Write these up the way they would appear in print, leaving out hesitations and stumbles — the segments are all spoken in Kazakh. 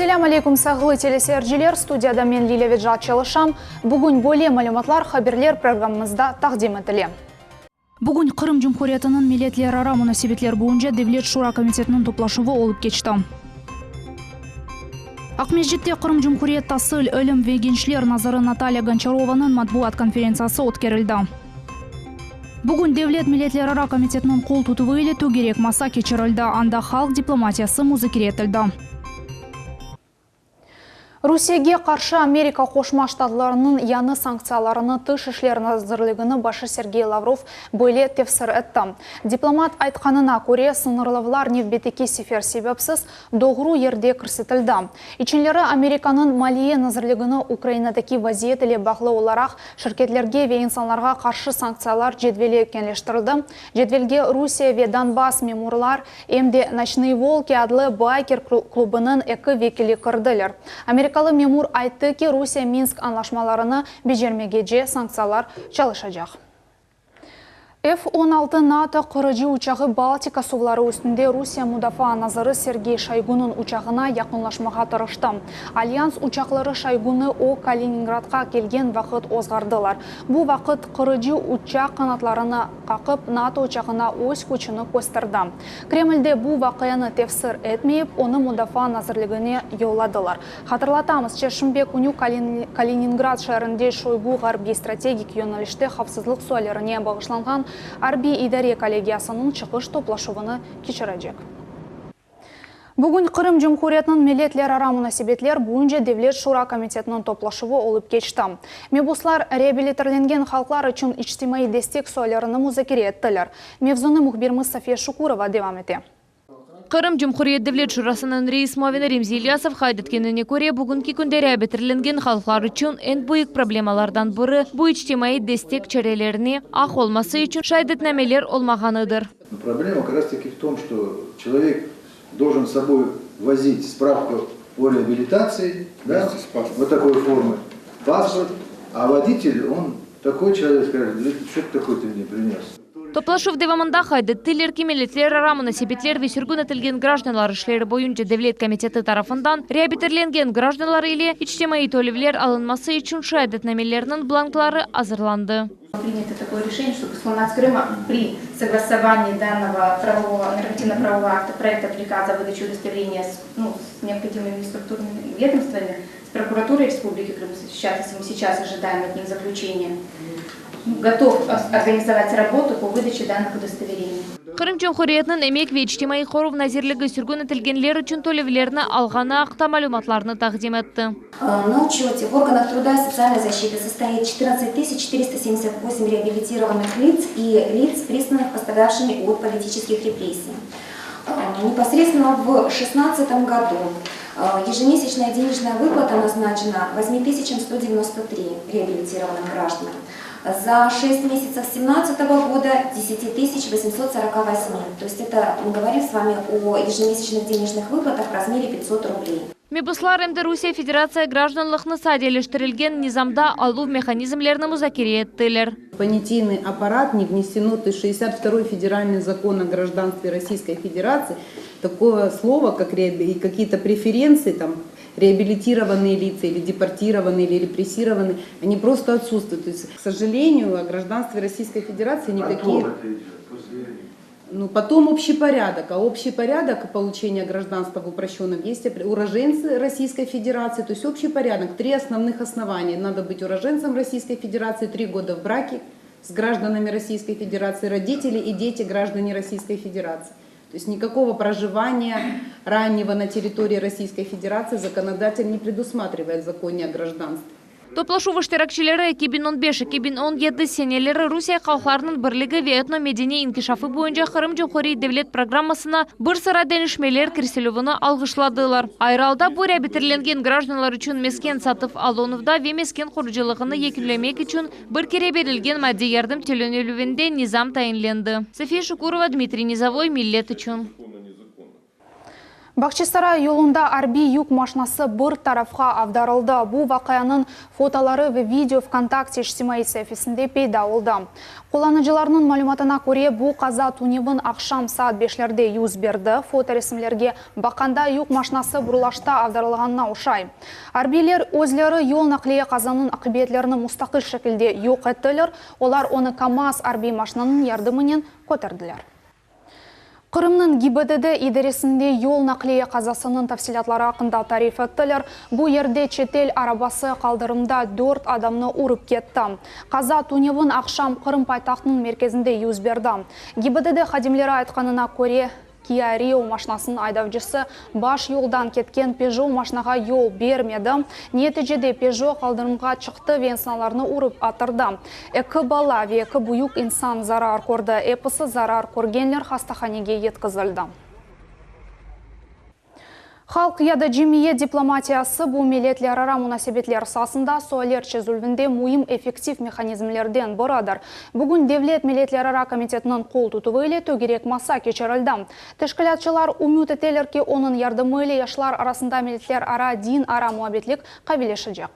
Ассаляму алейкум сағылы телесерджілер, студияда мен Лилевет Жатчалышам. Бүгін бөле мәліматлар хаберлер программымызда тақдим етіле. Бүгін Қырым Жұмхуриятының милетлер ара мұнасибетлер бойынша Девлет Шура комитетінің топлашуы олып кечті. Ақмежетте Қырым Жұмхурият тасыл өлім вегеншлер назары Наталья Гончарованың матбуат конференциясы өткерілді. Бүгін Девлет милетлер ара комитетінің қол тұтуы елету керек маса кечірілді, анда халық дипломатиясы музыкер етілді. Русияге қаршы Америка Қошма Штатларының яны санкцияларыны тыш ішлер назырлығыны башы Сергей Лавров бөле тефсір етті. Дипломат айтқанына көре сынырлывлар невбетеке сефер себепсіз доғыру ерде кірсетілді. Ичінлері Американың малие назырлығыны Украинадаки вазиетіле бағлы оларақ шіркетлерге ве инсанларға қаршы санкциялар жедвеле кенлештірілді. Жедвелге Русия ве Донбасс мемурлар емде «Ночные волки» адлы байкер клубының экі векілі кірділер. Америкалы мемур айтты ки Русия-Минск анлашмаларыны бежермегеже санкциялар çalışacak. F-16 НАТО қырыжы учағы Балтика сулары үстінде Русия мудафа назары Сергей Шойгунын учағына яқынлашмаға тұрышты. Альянс учақлары Шойгуны о Калининградқа келген вақыт озғардылар. Бұл вақыт қырыжы учақ қанатларына қақып НАТО учағына өз күшіні көстірді. Кремльде бұл вақияны тефсір етмейіп, оны мудафа назырлығыне йоладылар. Хатырлатамыз, Чешімбек күні Калининград шәрінде Шойгу ғарби стратегик йоналіште қавсызлық суалеріне бағышланған Арби идаре коллегиясының чықыш топлашуыны кечірәжек. Бүгін Қырым Жұмхуриятының милетлер ара мұнасибетлер бойынша Девлет Шура комитетінің топлашуы олып кечті. Мебуслар реабилитерленген халқлар үшін ичтимаи дестек суалеріні музыкере еттілер. Мевзуны мұхбирміз София Шукурова девам ете. Қырым Жұмхурият Девлет Шурасының рейс Мавина Ремзи Ильясов қайдеткеніне көре бүгінгі күндері әбетірленген халықлар үшін ең бұйық проблемалардан бірі бұл ичтимаи дестек чарелеріне ақ олмасы үшін шайдетнамелер олмағаныдыр. Проблема как раз таки в том, что человек должен с собой возить справку о реабилитации, да, вот такой формы, паспорт, а водитель, он такой человек, скажет, что ты такой ты мне принес? Топлашув девамында қайдеттілер кемелетлер арамына себетлер ве сүргін етілген гражданлар ішлері бойынша Девлет комитеті тарафындан реабилитерленген гражданлар или ичтимаи төлевлер алынмасы үшін шайдетнамелерінің бланклары азырланды. Принято такое решение, что Космонавт Крыма при согласовании данного нормативно-правового акта, проекта приказа выдачи удостоверения с необходимыми структурными ведомствами, с прокуратурой Республики Крым, мы сейчас ожидаем от них заключения, готов организовать работу по выдаче данных удостоверений. Қырым Жұмхуриятның эмек ве ичтимаи қору назирлігі сүргін етілгенлер үшін төлевлеріні алғаны ақта малюматларыны тақдим етті. На учете в органах труда и социальной защиты состоит 14 478 реабилитированных лиц и лиц, признанных пострадавшими от политических репрессий. Непосредственно в 2016 году ежемесячная денежная выплата назначена 8193 реабилитированным гражданам. За 6 месяцев 2017 года 10 848. То есть это мы говорим с вами о ежемесячных денежных выплатах в размере 500 рублей. Мебуслар әмді Русия Федерация гражданлықны сәделештірілген низамда алу механизмлерні музакире еттілер. Понятийный аппарат не внесено, то есть 62-й федеральный закон о гражданстве Российской Федерации, такого слова, как какие-то преференции, там, реабилитированные лица или депортированные или репрессированные, они просто отсутствуют. То есть, к сожалению, о гражданстве Российской Федерации никакие... Потом общий порядок. А общий порядок получения гражданства в упрощенном есть уроженцы Российской Федерации. То есть общий порядок. 3 основных основания. Надо быть уроженцем Российской Федерации, 3 года в браке с гражданами Российской Федерации, родители и дети граждане Российской Федерации. То есть никакого проживания раннего на территории Российской Федерации законодатель не предусматривает в законе о гражданстве. Топлашу ваштыракчылары 2015-2017 сенелері Русия қалқларының бірлігі ве этно-медени инкишафы бойынша Қырым Жұмхурият Девлет программасына бір сыра дәнішмелер кірселуіні алғышладылар. Айралда бұл реабилитерленген гражданлар үшін мескен сатып алуынывда ве мескен құржылығыны екілемек үшін бір кере берілген мәдде ярдым төленелуінде низам тайынленді. София Шукурова, Дмитрий Низовой, Миллет үшін. Бахчисарай yolunda арби юк машинасы bir tarafga avdarıldı. Bu vaqayanın fotoları ve video ВКонтакте ijtimoiy sahifasında payda oldu. Kullanıcılarının malumatına göre bu qaza tunibin akşam saat 5'lerde yüz berdi. Foto resimlerge bakanda yuk машинасы burulashda avdarılğanına oxşay. Arbiler özleri yol nakliye qazanın akıbiyetlerini mustaqil şekilde yok ettiler. Olar onu KAMAZ arbi maşinanın yardımının kotardılar. Kırım'ın GİBDD idaresinde yol nakliye kazasının tafsilatları hakkında tarif ettiler. Bu yerde çetel arabası kaldırımda 4 adamını urup ketti. Kaza tunibin akşam Kırım paytahtının merkezinde yüz berdi. GİBDD xadimleri aytqanına göre Kia Rio maşinasının aydavcısı baş yoldan ketken Peugeot maşinaga yol bermedi. Neticede Peugeot kaldırımga çıktı ve insanlarını urup atırdı. Eki bala ve eki büyük insan zarar gördü. Episi zarar görgenler hastahanege yetkazıldı. Halk ya da cemiye diplomatiyası bu milletlerara münasebetler sasında soğalar çözülvünde muhim effektif mexanizmlerden biridir. Bugün Devlet Milletlerara Komitetinin kol tutuvu ile tögerek masa geçirildi. Teşkilatçılar umut eteler ki onun yardımı ile yaşlar arasında milletlerara din ara muhabbetlik kabilişecek.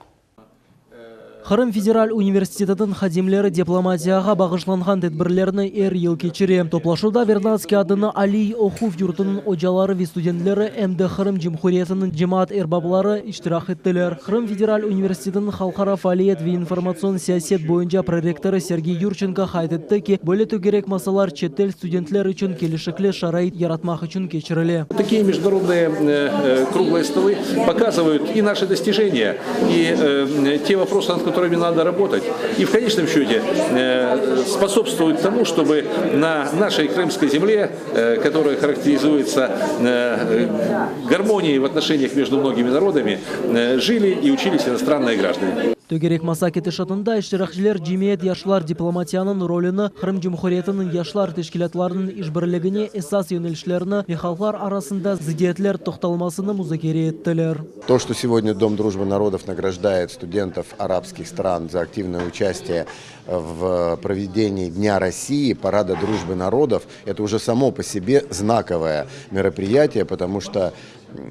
Kırım Federal Üniversitetinin xadimleri diplomatiyaga bağışlanğan tedbirlerini yıl keçirir. Toplaşuda Vernadsky adını Ali Okuf yurtunun hocaları ve studentleri hem de Kırım Cumhuriyeti'nin cemaat erbabları iştirak ettiler. Kırım Federal Üniversitetinin halkara faaliyet ve informasyon siyaset boyunca prorektörü Sergey Yurchenko ayt etti ki, böyle tögerek masalar çetel studentler için kelişikli şarait yaratmak için geçirili. Такие международные круглые столы показывают и наши достижения, и те вопросы, над которыми надо работать. И в конечном счете способствуют тому, чтобы на нашей крымской земле, которая характеризуется гармонией в отношениях между многими народами, жили и учились иностранные граждане. Tögerek masa ketişatında iştirakçılar cemiyet yaşlar diplomatiyanın rolünü, Kırım Cumhuriyeti'nin yaşlar teşkilatlarının işbirliğini, esas yönelişlerini ve halklar arasında ziddiyetler toxtalmasını müzakere ettiler. То, что сегодня Дом дружбы народов награждает студентов арабских стран за активное участие в проведении Дня России, Парада дружбы народов, это уже само по себе знаковое мероприятие, потому что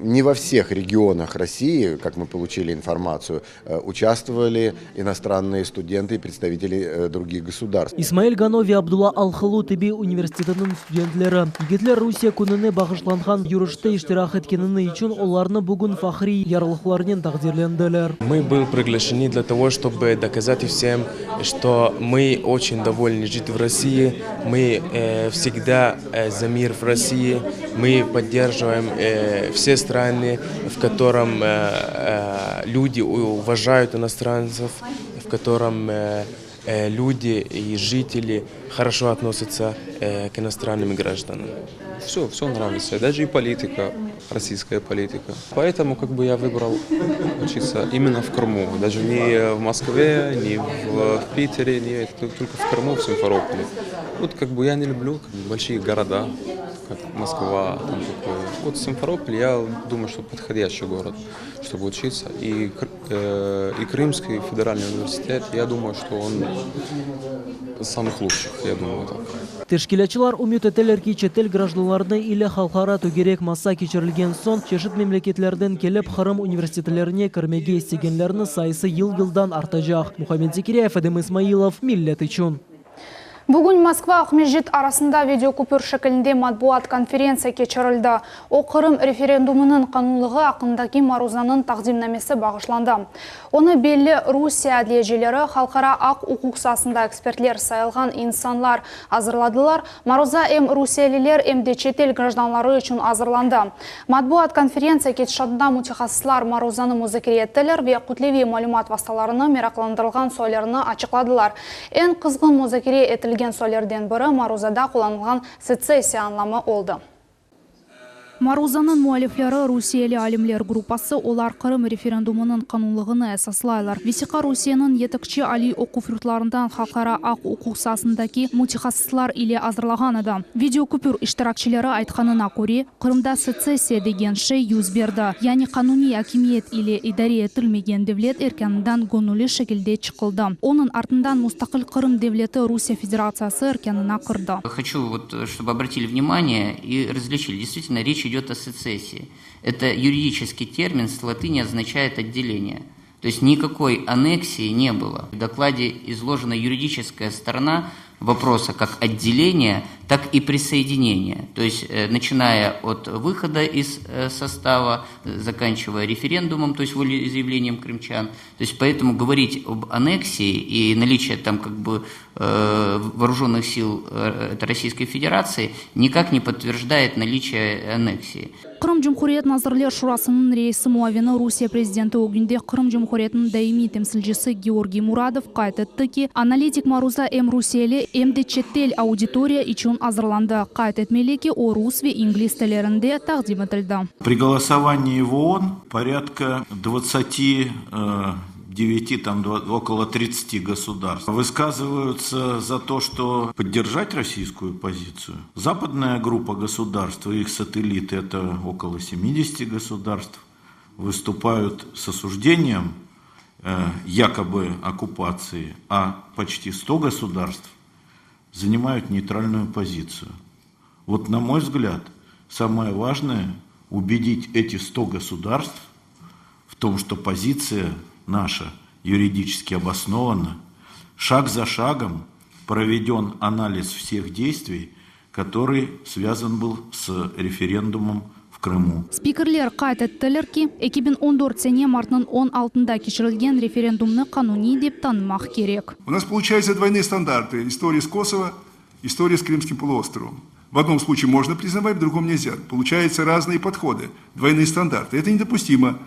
не во всех регионах России, как мы получили информацию, участвовали иностранные студенты и представители других государств. İsmail Gano ve Abdullah Alxılu Tibi Üniversitetinin studentleri Yigitler Rusiya gününe bağışlanğan yürüyüşte iştirak etkenini için onlarını bugün fahri yarlıklarının takdirlendiler. Мы были приглашены для того, чтобы доказать всем, что мы очень довольны жить в России, мы всегда за мир в России, мы поддерживаем все страны, в котором люди уважают иностранцев, в котором люди и жители хорошо относятся к иностранным гражданам. Все нравится, даже и политика, российская политика. Поэтому я выбрал учиться именно в Крыму, даже не в Москве, не в Питере, не только в Крыму, в Симферополе. Вот я не люблю большие города, как Москва, там такое. Вот Симферополь, я думаю, что подходящий город, чтобы учиться. И Крымский федеральный университет, я думаю, что он из самых лучших, я думаю так. Teşkilatçılar umut eteler ki çetel gражданларны ile halkara tögerek masa geçirilgen son çeşit memleketlerden kelip Kırım üniversitelerine kirmege istegenlerinin sayısı yıldan artacak. Muhammed Zekeriyev, Edem İsmailov, Millet için. Bugün Moskva Ahmedjit arasında videokupür şeklinde matbuat konferensiya geçirildi. O Kırım referendumunun kanunluğu hakkındaki maruzanın taqdimnamesi bağışlandı. Onu belli Rusiya adliyecileri halkara aq hukuk sahasında ekspertler sayılgan insanlar hazırladılar. Maruza hem Rusiyaliler hem de çetel gражданлары için hazırlandı. Matbuat konferensiya geçişatında mutaxassislar maruzanı müzakere ettiler ve kütlevi malumat vasıtalarını meraklandırılgan soylarını açıkladılar. En kızgın müzakere etilgan soylardan biri maruzada kullanılan secessiya anlamı oldu. Maruzanın muhalifleri Rusiyali alimler grupası olar Kırım referendumunun kanunluğunu esaslaylar. Vesika Rusiyanın yetekçi Ali okuf yurtlarından halkara aq hukuk sahasındaki mutaxassislar ile hazırlaganıdı. Videokupür iştirakçıları aytqanına göre Kırımda secessiya degen şey yüz berdi. Yani kanuni hakimiyet ile idare etilmegen devlet erkeninden gönüllü şekilde çıkıldı. Onun артından mustaqil Kırım devleti Rusya Federatsiyasi erkenine kirdi. Хочу, чтобы обратили внимание и различили. Действительно, речь речь идет о сецессии. Это юридический термин, с латыни означает «отделение». То есть никакой аннексии не было. В докладе изложена юридическая сторона вопроса как отделения, так и присоединения. То есть начиная от выхода из состава, заканчивая референдумом, то есть волеизъявлением крымчан. То есть поэтому говорить об аннексии и наличии там как бы вооруженных сил Российской Федерации никак не подтверждает наличие аннексии. Қырым Жұмхуриет Назырлер Шурасының рейсі муавені Русия президенті өгінде Қырым Жұмхуриетінің даими темсілжісі Георгий Мурадов қайтетті ки аналитик Маруза М. Русиели М. Четтел аудитория için азырланды. Қайт етмелі ки о рус ве инглиз тілерінде тақдим етілді. При голосовании в ООН порядка 29, там около 30 государств высказываются за то, что поддержать российскую позицию. Западная группа государств и их сателлиты, это около 70 государств, выступают с осуждением якобы оккупации, а почти 100 государств занимают нейтральную позицию. Вот на мой взгляд, самое важное – убедить эти 100 государств в том, что позиция наша юридически обоснована. Шаг за шагом проведен анализ всех действий, который связан был с референдумом в Крыму. Спикерлер қайт еттілер ки 2014 сене мартының 16-ында кешірілген референдумны кануни деп танымақ керек. У нас получаются двойные стандарты. История с Косово, история с Крымским полуостровом. В одном случае можно признавать, в другом нельзя. Получаются разные подходы, двойные стандарты. Это недопустимо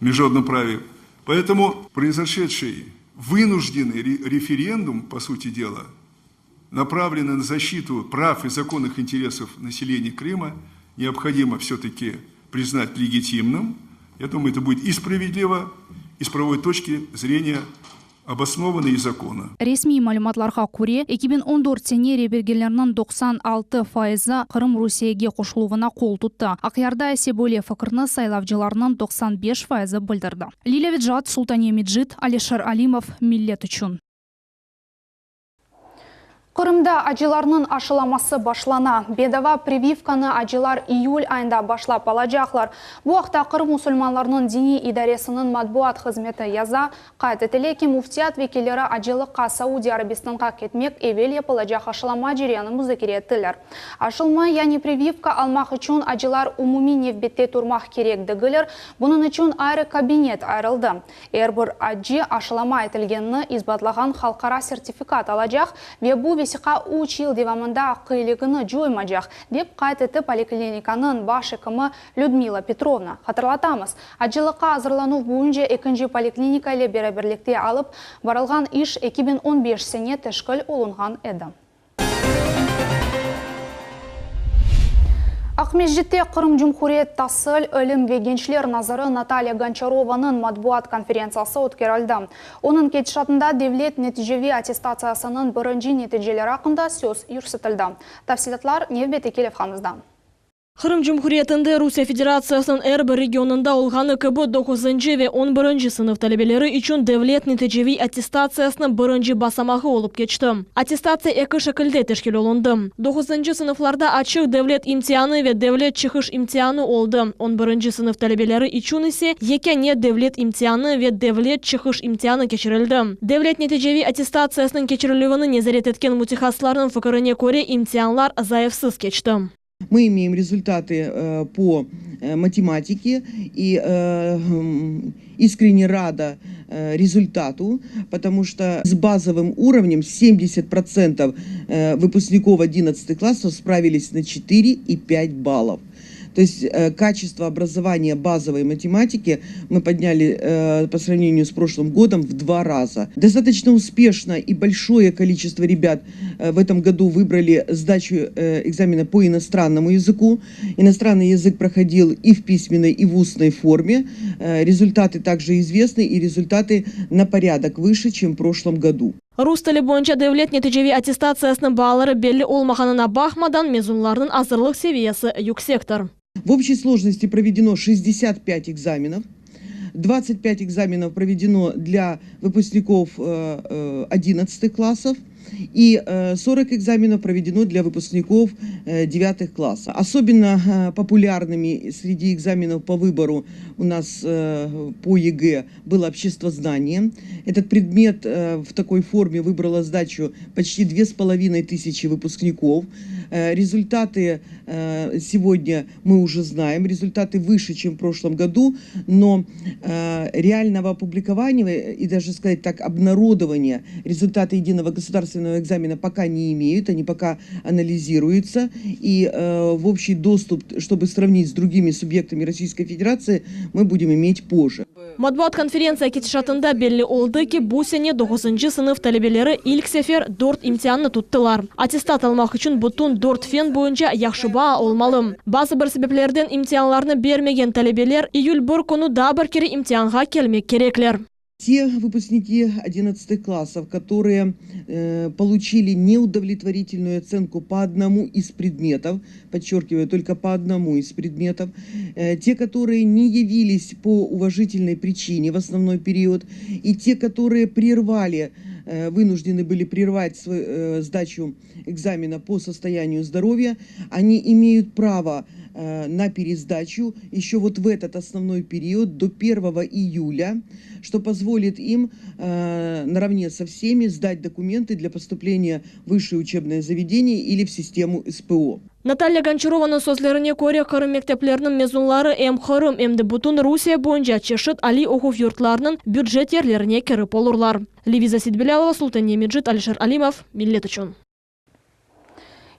в международном праве. Поэтому произошедший вынужденный референдум, по сути дела, направленный на защиту прав и законных интересов населения Крыма, необходимо все-таки признать легитимным. Я думаю, это будет и справедливо, и с правовой точки зрения обоснованно и законно. Ресми мәліматларға көре, 2014 сене ребергелерінің 96% Қырым Русияге қошылуына қол тұтты. Ақярда әсе бөле фақырны сайлавчыларының 95% білдірді. Лилия Виджат, Султания Меджид, Алишер Алимов, Миллет үшін. Қырымда ажыларының ашыламасы башлана. Бедава прививканы ажылар июль айында башлап алажақлар. Бұл уақытта Қырым мұсылманларының дини идаресінің матбуат қызметі яза, қайт етілеки муфтият векелері ажылыққа Саудия Арабистанға кетмек евел епылажақ ашылама жерияны мұзакер еттілер. Ашылма, яғни прививка алмақ үшін ажылар умуми невбетте тұрмақ керек дегілер, бұның үшін айры кабинет айрылды. Әрбір ажы ашылама етілгенні избатлаған халқара сертификат алажақ ве бұл весіқа 3 ел девамында қиылығыны жоймажақ деп қайтеті поликлиниканың башы кімі Людмила Петровна. Хатырлатамыз, ажылыққа азырлану бойынша екінші поликлиника ile береберлікте алып, барылған іш 2015 сене тішкіл олынған еді. Ақмеждетте Қырым Жұмхуриет Тасыл өлім ве генчлер назары Наталья Гончарованың матбуат конференциясы өткерілді. Оның кетішатында девлет нәтижеви аттестациясының бірінші нәтижелері ақында сөз үрсітілді. Тәфсилатлар Невбет Екелевханыздан. Қырым Жұмхуриетінде Русия Федерациясының әрбір регионында олғаны КБ 9 ве 11 сынып талебелері үшін девлет нәтижеви аттестациясының бірінші басамағы олып кетті. Аттестация екі шекілде тешкел олынды. 9 сыныфларда ачық девлет имтияны ве девлет чықыш имтияны олды. 11 сынып талебелері үшін есе екене девлет имтияны ве девлет чықыш имтияны кешірілді. Девлет нәтижеви аттестациясының кешірілуіні незарет еткен мутихасларының фікіріне көре имтиянлар заевсыз кетті. Мы имеем результаты по математике и искренне рада результату, потому что с базовым уровнем 70% выпускников 11 классов справились на 4 и 5 баллов. То есть качество образования базовой математики мы подняли по сравнению с прошлым годом в 2 раза. Достаточно успешно и большое количество ребят в этом году выбрали сдачу экзамена по иностранному языку. Иностранный язык проходил и в письменной, и в устной форме. Результаты также известны, и результаты на порядок выше, чем в прошлом году. Рус тілі бойынша девлет нәтижеви аттестациясының балары белі олмағанына бақмадан мезунлардың азырлық севиясы юксектор. В общей сложности проведено 65 экзаменов. 25 экзаменов проведено для выпускников 11 классов. и 40 экзаменов проведено для выпускников 9 классов. Особенно популярными среди экзаменов по выбору у нас по ЕГЭ было обществознание. Этот предмет в такой форме выбрало сдачу почти 2500 выпускников. Результаты сегодня мы уже знаем, результаты выше, чем в прошлом году, но реального опубликования и даже сказать так, обнародования результаты единого государственного экзамена пока не имеют, они пока анализируются, и в общий доступ, чтобы сравнить с другими субъектами Российской Федерации, мы будем иметь позже. Матбуат конференция кетишатында белли олды ки бу сене 9-нчы сынып талебелері ilk сефер 4 имтианны туттылар. Аттестат алмак үчүн бутун 4 фен боюнча яхшыба олмалы. Базы бір себеплерден имтианларны бермеген талебелер июль 1 күнү да бір кери имтианга келмек кереклер. Те выпускники 11 классов, которые получили неудовлетворительную оценку по одному из предметов, подчеркиваю, только по одному из предметов, те, которые не явились по уважительной причине в основной период, и те, которые вынуждены были прервать сдачу экзамена по состоянию здоровья, они имеют право на пересдачу еще вот в этот основной период до 1 июля, что позволит им наравне со всеми сдать документы для поступления в высшее учебное заведение или в систему СПО. Наталья Гончарованың сөзлеріне көре Қырым мектеплерінің мезунлары эм Қырым, эмді бүтін Русия бойынша чешет али оқу юртларының бюджет ерлеріне кіріп олырлар. Левиза Сидбелялова, Султан Немеджит, Алишер Алимов, Миллет үшін.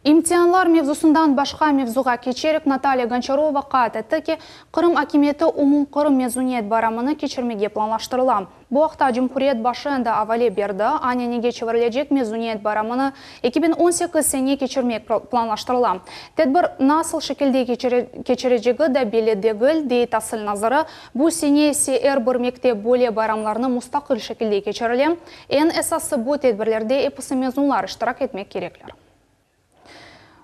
Имтианлар мевзусундан башқа мевзуға кечерік Наталья Гончарова қат етті ки Қырым акиметі умум Қырым мезуниет барамыны кечірмеге планлаштырыла. Бұл вақта Жумхуриет башында авале берді, аня неге чеверлежек мезуниет барамыны 2018 сене кечірмек планлаштырыла. Тедбір насыл шекілде кечережегі да беледегіл дей тасыл назары, бұл сене сер бір мекте боле барамларны мұстақыл шекілде кечерілі, en esası bu tedbirlerde episi mezunlar iştirak etmek gerekler.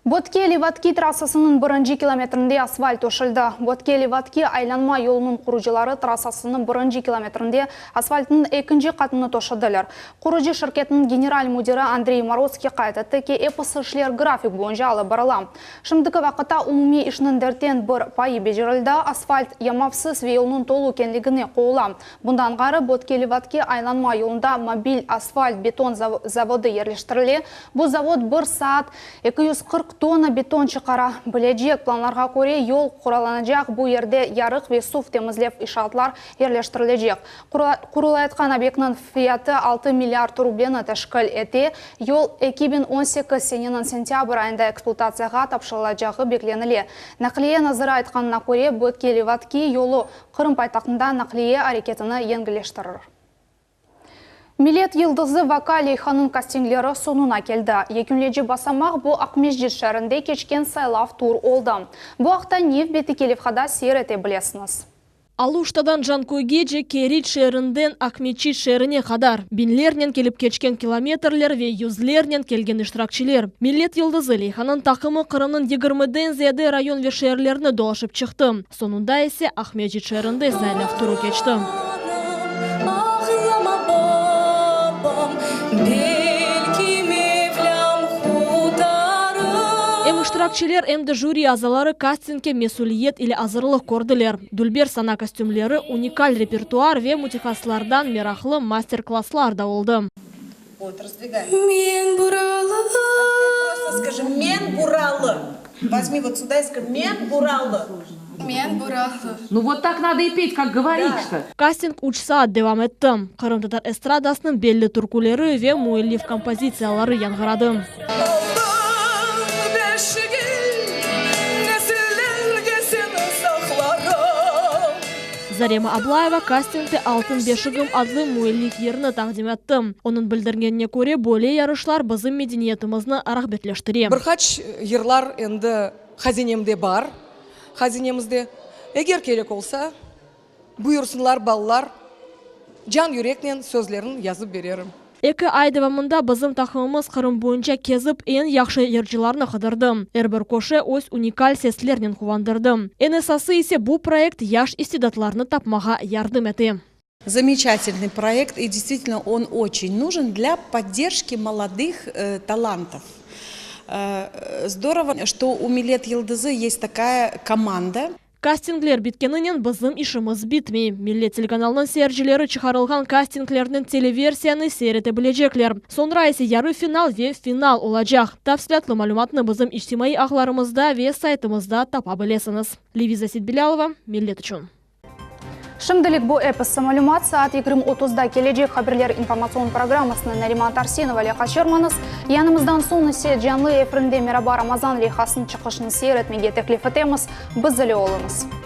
Боткели-Ватки трассасының 1 километрінде асфальт өшілді. Боткели-Ватки айланма yolunun құружилары трассасының 1 километрінде асфальтының 2 қатыны тошыдылар. Құружи шirketінің генерал мудирі Андрей Морозский қайтты ки эпысы ішлер график бойынша алып барылам. Шымдығы вақыта умуми ішінің дәртен бір пайы бежірілді, асфальт ямапсыз ве yolunun толу кенлігіне қоғылам. Бұндан ғары Боткели-Ватки айланма yolunda мобиль асфальт бетон заводы ерлештірілі. Бұл завод 1 саат 240 тонна бетон чықара. Білежек планларға көре yol құраланacak bu yerде ярық ве суф темізлеп ишатлар ерлештірілежек. Құрылайтқан объектінің фияты 6 миллиард рублені тәшкіл ете. Yol 2018 сененің сентябрь айында эксплуатацияға тапшырылacағы бекленіле. Нақлие назыры айтқанына көре Боткели-Ватки yolu Қырым пайтақтында нақлие әрекетіні енгілештірір. Millet Yıldızı Vakali Xanın kastинглері sonuna келді. Екінлежі басамақ бұл Ақмешжет шәрінде кечкен сайлав тур олды. Бұл ақта нев беті келевхада сер ете білесіңіз. Алуштадан Жанкойгеже Керит шерінден Ақмечит шеріне қадар. Бинлернен келіп кечкен километрлер ве юзлернен келген іштіракчилер. Millet Yıldızы Лейханын тақымы Қырымның 20-ден зияды район ве шерлеріні долашып чықты. Сонunda есе Ақмечит шерінде сайлав туру кечті. Iştirakçiler emde jüri azaları kastинге mesuliyet ile azırlıq kordiler. Dülber sana kostümleri unikal repertuar ve mutixaslardan merahlı мастер-класслар да oldu. Вот, раздвигай. Мен буралы. Просто скажи, мен буралы. Возьми вот сюда и скажи, мен буралы. Мен буралы. Ну вот так надо и петь, как говоришь-то. Кастинг 3 saat devam etti. Kırım Tatar estradasının belli türküleri ve muellif kompozisiyaları yankıradı. Zarema Ablaeva kastингте Алтын бешігім adlı muellif yerini taqdim etті. Onun bildirgenine көре бөле ярышлар bizim medeniyetimizni rağbetleştirir. Бірқач ерлар енді хазинемде бар. Хазинемізде егер керек olsa buyursunlar балалар жан жүректен сөздерін yazып берерім. 2 ay devamında bizim takımımız Kırım boyunca kezip en yaxşı yercilarını қыдырды. Әрбір көші өз уникаль сестлерінен қуандырды. En esası ise bu proyekt yaş istidatlarını tapmağa yardım etti. Замечательный проект, и действительно он очень нужен для поддержки молодых талантов. Здорово, что у Милет Йылдызы есть такая команда. Кастинглер биткенінен бізім ішіміз бітмей. Милет телеканалының сержілері чықарылған кастинглердің телеверсияны сереті білежеклер. Сонра есе яры финал ве финал олачақ. Тапсылятлы малюматны бізім іштимай ағларымызда ве сайтымызда тапа білесіңіз. Левиза Сидбелялова, Милет үшін. Шымдылық бұл эпосы малюмат саат 20:30-да кележек хаберлер информацион программасының Нариман Тарсинова ле қашырманыз. Янымыздан соны се жанлы эфрінде Мераба Рамазан лехасын чықышын сейретмеге теклифетеміз. Біз зілі олыңыз.